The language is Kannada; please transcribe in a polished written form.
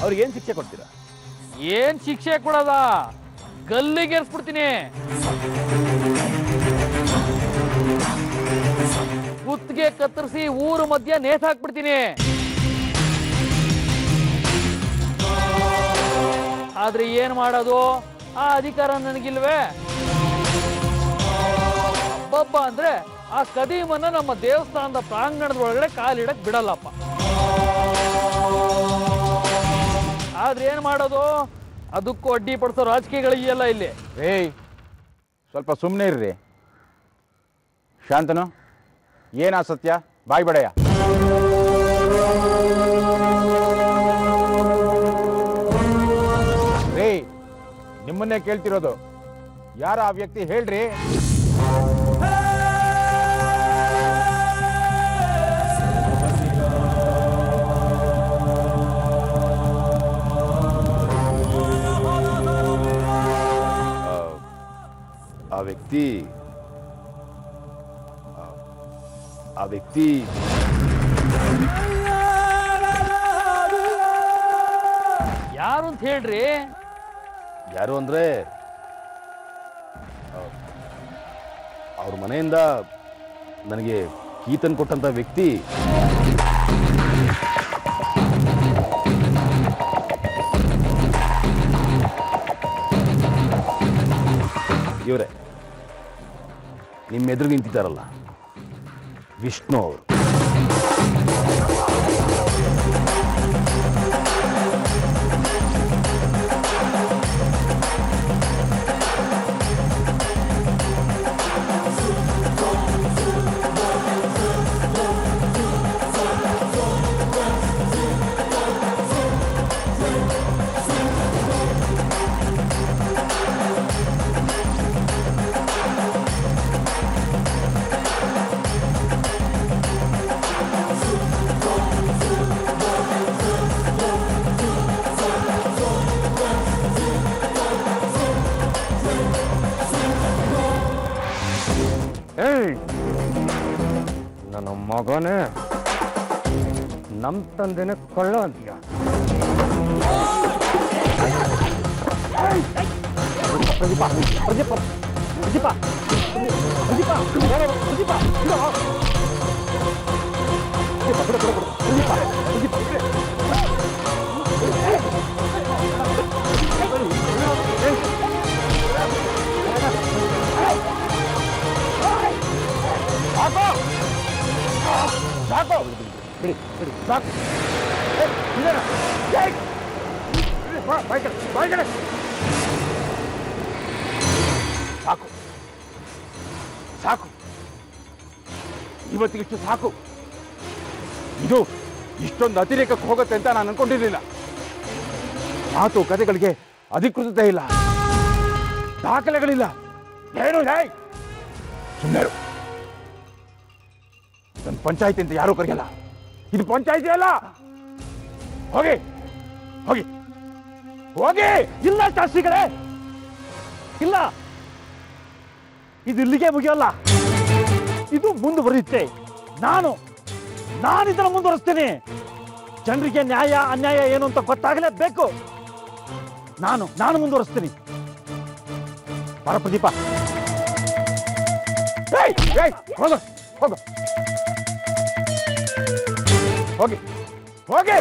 ಅವ್ರಿಗೆ ಏನು ಶಿಕ್ಷೆ ಕೊಡ್ತೀರಾ? ಏನ್ ಶಿಕ್ಷೆ ಕೊಡೋದ? ಗಲ್ಲಿಗೇರಿಸ್ಬಿಡ್ತೀನಿ. ಕುತ್ತಿಗೆ ಕತ್ತರಿಸಿ ಊರು ಮಧ್ಯ ನೇತಾಕ್ಬಿಡ್ತೀನಿ. ಆದ್ರೆ ಏನ್ ಮಾಡೋದು? ಆ ಅಧಿಕಾರ ನನಗಿಲ್ವೇ? ಹಬ್ಬ ಅಂದ್ರೆ ಆ ಕದೀಮನ್ನ ನಮ್ಮ ದೇವಸ್ಥಾನದ ಪ್ರಾಂಗಣದ ಒಳಗಡೆ ಕಾಲಿಡಕ್ ಬಿಡಲ್ಲಪ್ಪ. ಆದ್ರೆ ಏನ್ ಮಾಡೋದು? ಅದಕ್ಕೂ ಅಡ್ಡಿ ಪಡಿಸೋ ರಾಜಕೀಯಗಳಿಗೆಲ್ಲ ಇಲ್ಲಿ. ಏಯ್, ಸ್ವಲ್ಪ ಸುಮ್ಮನೆ ಇರ್ರಿ. ಶಾಂತನು, ಏನಾ ಸತ್ಯ? ಬಾಯ್ ಬಡೆಯ. ರೇ, ನಿಮ್ಮನ್ನೇ ಕೇಳ್ತಿರೋದು. ಯಾರ ಆ ವ್ಯಕ್ತಿ ಹೇಳ್ರಿ. ಆ ವ್ಯಕ್ತಿ ಯಾರು ಅಂತ ಹೇಳ್ರಿ. ಯಾರು ಅಂದ್ರೆ ಅವ್ರ ಮನೆಯಿಂದ ನನಗೆ ಕೀತನ್ ಕೊಟ್ಟಂತ ವ್ಯಕ್ತಿ ಇವರೇ. ನಿಮ್ಮ ಎದುರು ನಿಂತಿದ್ದಾರಲ್ಲ, ವಿಷ್ಣು ಅವರು. ನನ್ನ ಮಗನೇ ನಮ್ಮ ತಂದೆನೇ ಕೊಳ್ಳ ಅಂತೀಯ. ಸಾಕು ಸಾಕು, ಇವತ್ತಿಗಿಷ್ಟು ಸಾಕು. ಇದು ಇಷ್ಟೊಂದು ಅತಿರೇಕಕ್ಕೆ ಹೋಗುತ್ತೆ ಅಂತ ನಾನು ಅನ್ಕೊಂಡಿರ್ಲಿಲ್ಲ. ಮಾತು ಕಥೆಗಳಿಗೆ ಅಧಿಕೃತತೆ ಇಲ್ಲ, ದಾಖಲೆಗಳಿಲ್ಲ, ಏನು ಸುಮ್ಮನೆ. ನನ್ನ ಪಂಚಾಯಿತಿ ಅಂತ ಯಾರೂ ಕರೆಯಲ್ಲ. ಇದು ಪಂಚಾಯಿತಿ ಅಲ್ಲ. ಹೋಗಿ ಹೋಗಿ ಹೋಗಿ. ಇಲ್ಲ ಶಾಸ್ತ್ರಿಗಳೇ, ಇಲ್ಲ, ಇದು ಇಲ್ಲಿಗೆ ಮುಗಿಯಲ್ಲ. ಇದು ಮುಂದುವರಿಯುತ್ತೆ. ನಾನು ಇದನ್ನು ಮುಂದುವರಿಸ್ತೀನಿ. ಜನರಿಗೆ ನ್ಯಾಯ ಅನ್ಯಾಯ ಏನು ಅಂತ ಗೊತ್ತಾಗಲೇಬೇಕು. ನಾನು ಮುಂದುವರಿಸ್ತೀನಿ. ಬರ ಪ್ರದೀಪ. ಹೋಗು ಹೋಗು ಹೋಗಿ ಹೋಗಿ.